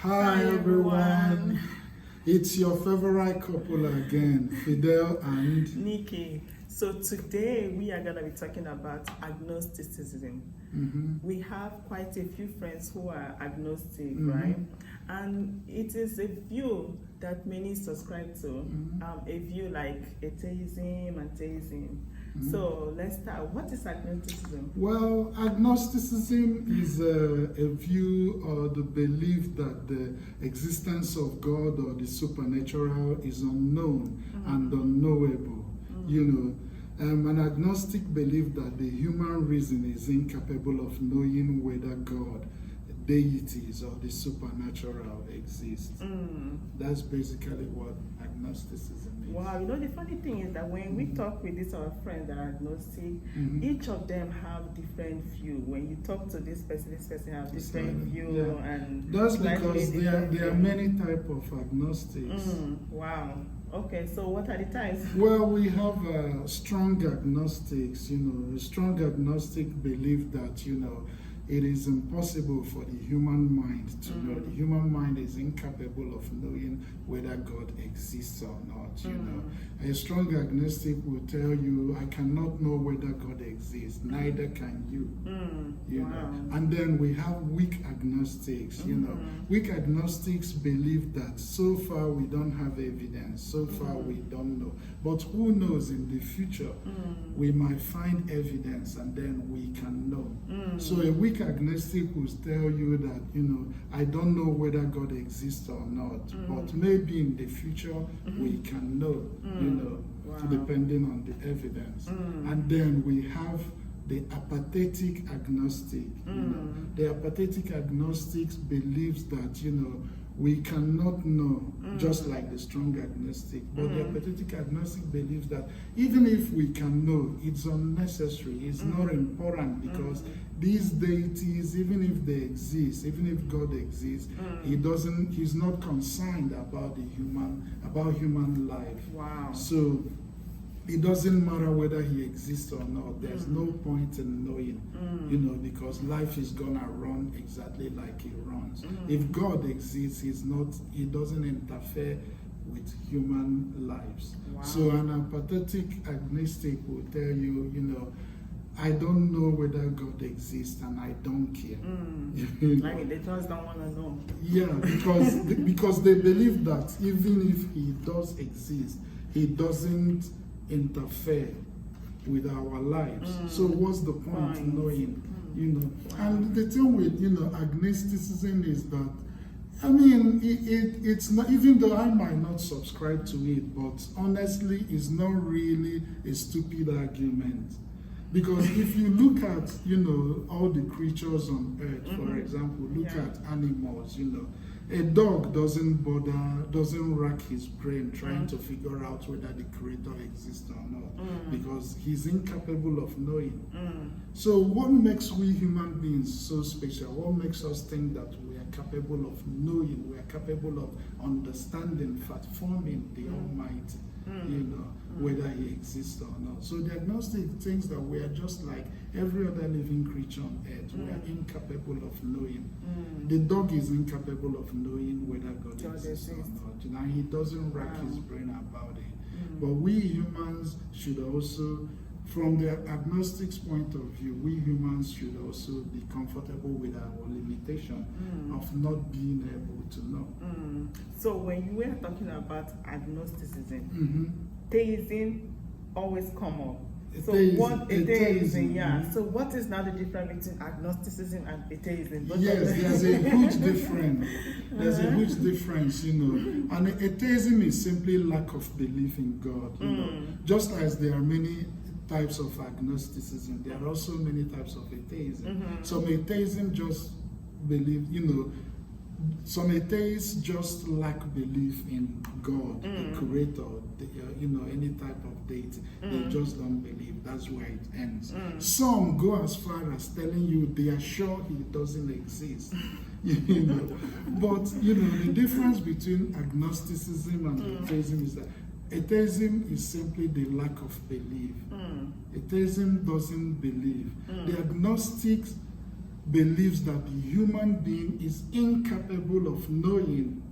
Hi everyone. It's your favorite couple again, Fidel and Nikki. So today we are going to be talking about agnosticism. We have quite a few friends who are agnostic, right? And it is a view that many subscribe to, a view like atheism and theism. So let's start. What is agnosticism? well, agnosticism is a view or the belief that the existence of God or the supernatural is unknown and unknowable. An agnostic belief that the human reason is incapable of knowing whether God, deities, or the supernatural exist. That's basically what agnosticism is. Wow, the funny thing is that when we talk with these our friends that are agnostic, each of them have different view. When you talk to this person have different view, and that's because there are many type of agnostics. Wow. Okay, so what are the types? Well, we have strong agnostics. A strong agnostic belief that it is impossible for the human mind to know. The human mind is incapable of knowing whether God exists or not. A strong agnostic will tell you, I cannot know whether God exists, neither can you. And then we have weak agnostics. Weak agnostics believe that so far we don't have evidence, so far we don't know. But who knows, in the future we might find evidence and then we can know. So a weak agnostic will tell you that I don't know whether God exists or not, but maybe in the future we can know, depending on the evidence. And then we have the apathetic agnostic. The apathetic agnostic believes that we cannot know, just like the strong agnostic. But the apathetic agnostic believes that even if we can know, it's unnecessary, it's not important, because these deities, even if they exist, even if God exists, he's not concerned about human life. Wow. So it doesn't matter whether he exists or not. There's no point in knowing, because life is gonna run exactly like it runs. If God exists, he doesn't interfere with human lives. Wow. So an apathetic agnostic will tell you, I don't know whether God exists and I don't care. Like they just don't want to know. Yeah, because they believe that even if he does exist, he doesn't interfere with our lives. So what's the point in knowing? And the thing with agnosticism is that it's not, even though I might not subscribe to it, but honestly it's not really a stupid argument. Because if you look at all the creatures on earth, for example, look at animals, a dog doesn't rack his brain trying to figure out whether the creator exists or not, because he's incapable of knowing. So what makes we human beings so special? What makes us think that we are capable of knowing, we are capable of understanding, forming the Almighty, whether he exists or not? So the agnostic thinks that we are just like every other living creature on earth. We are incapable of knowing. The dog is incapable of knowing whether God exists or not. And he doesn't rack his brain about it. But we humans should also, from the agnostic's point of view, we humans should also be comfortable with our limitation of not being able to know. So when you were talking about agnosticism, theism always come up. So atheism, So what is now the difference between agnosticism and atheism? There's a huge difference. There's a huge difference, And atheism is simply lack of belief in God. Just as there are many types of agnosticism, there are also many types of atheism. Some atheism just believe, some atheists just lack belief in God, the creator, any type of deity. They just don't believe. That's where it ends. Some go as far as telling you they are sure he doesn't exist. But the difference between agnosticism and atheism is that atheism is simply the lack of belief. Atheism doesn't believe. The agnostics believes that the human being is incapable of knowing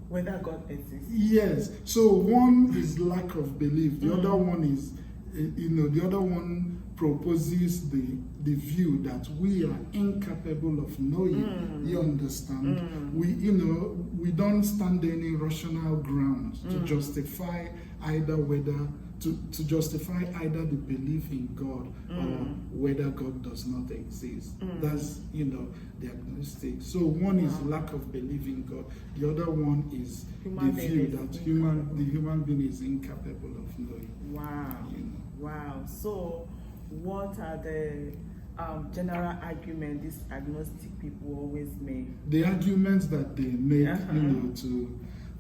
whether God exists. Yes. So one is lack of belief. The other one is, the other one proposes the view that we are incapable of knowing. You understand? We don't stand any rational grounds to justify either to justify either the belief in God or whether God does not exist. That's the agnostic. So one is lack of belief in God. The other one is the view that the human being is incapable of knowing. Wow. Wow. So what are the general arguments these agnostic people always make? The arguments that they make,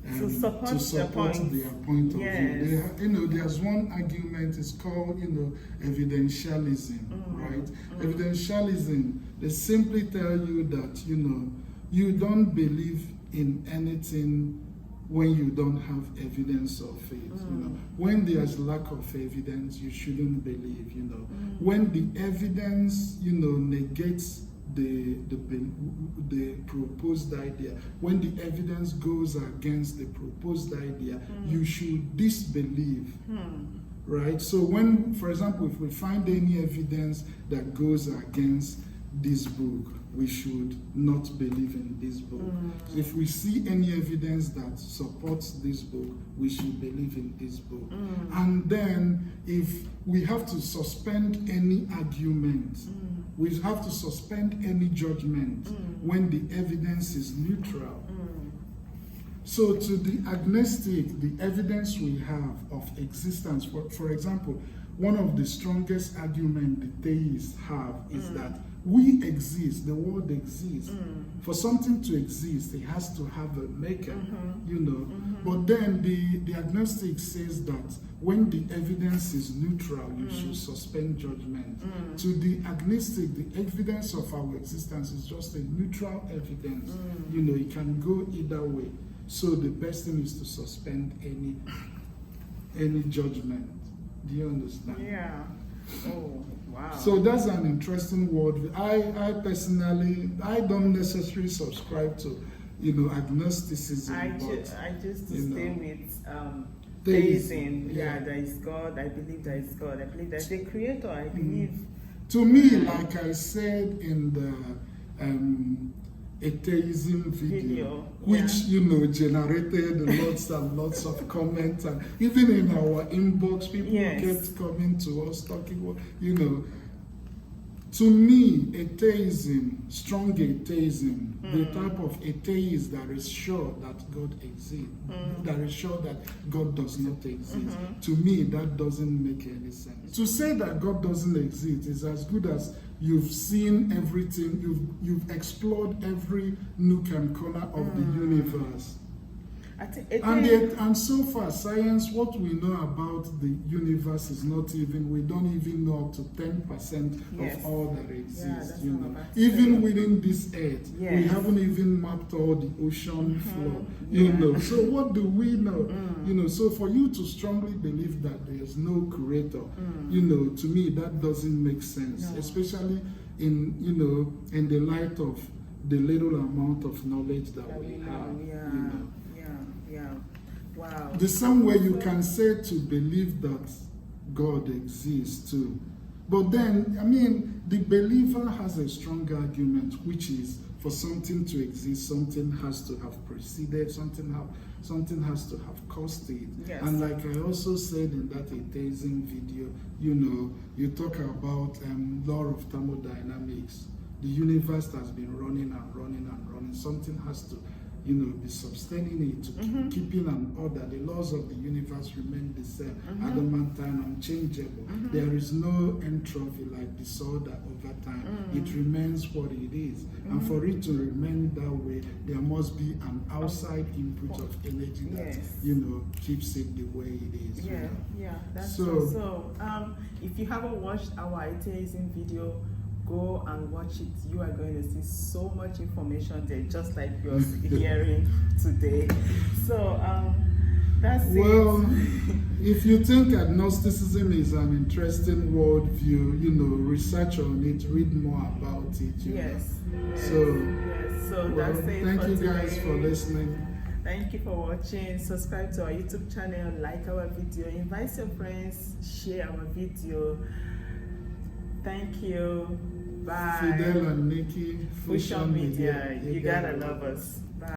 to support their point of view. There's one argument, it's called, evidentialism, right? Evidentialism, they simply tell you that, you don't believe in anything when you don't have evidence of it. When there's lack of evidence, you shouldn't believe. When the evidence, negates the proposed idea, when the evidence goes against the proposed idea, you should disbelieve. Right? So when, for example, if we find any evidence that goes against this book, we should not believe in this book. So if we see any evidence that supports this book, we should believe in this book. And then if we have to suspend any argument, we have to suspend any judgment when the evidence is neutral. So to the agnostic, the evidence we have of existence, for example, one of the strongest arguments the theists have is that we exist, the world exists. For something to exist, it has to have a maker, But then the agnostic says that when the evidence is neutral, you should suspend judgment. To the agnostic, the evidence of our existence is just a neutral evidence. It can go either way. So the best thing is to suspend any judgment. Do you understand? Yeah. Oh, wow. So that's an interesting word. I personally, I don't necessarily subscribe to, agnosticism. I just to stay with theism. Yeah, there is God. I believe there is God. I believe there's a creator. I believe. To me, like I said in the atheism video, which generated lots and lots of comments, and even in our inbox, people kept coming to us talking. To me, atheism, strong atheism, the type of atheist that is sure that God exists, that is sure that God does not exist. To me, that doesn't make any sense. To say that God doesn't exist is as good as you've seen everything, you've explored every nook and corner of the universe. And so far, science, what we know about the universe is not even, we don't even know up to 10% of all that exists. Even within this earth, we haven't even mapped all the ocean floor. So what do we know? So for you to strongly believe that there's no creator, to me that doesn't make sense, especially in the light of the little amount of knowledge that we have. Wow. The same way you can say to believe that God exists too. But then, the believer has a strong argument, which is for something to exist, something has to have preceded, something has to have caused it. Yes. And like I also said in that atheism video, you talk about law of thermodynamics. The universe has been running and running and running. Something has to be sustaining it, to keeping an order. The laws of the universe remain the same, adamant time, unchangeable. There is no entropy like disorder over time. It remains what it is. And for it to remain that way, there must be an outside input of energy that, keeps it the way it is. That's true. So, if you haven't watched our atheism video, go and watch it. You are going to see so much information there, just like you're hearing today. So That's Well, it. if you think agnosticism is an interesting worldview, research on it, read more about it. Yes. So That's it. thank for you today. guys for listening. Thank you for watching. Subscribe to our YouTube channel, like our video, invite your friends, share our video. Thank you. Bye. Fidel and Nikki, Fusion Media. You gotta love us. Bye.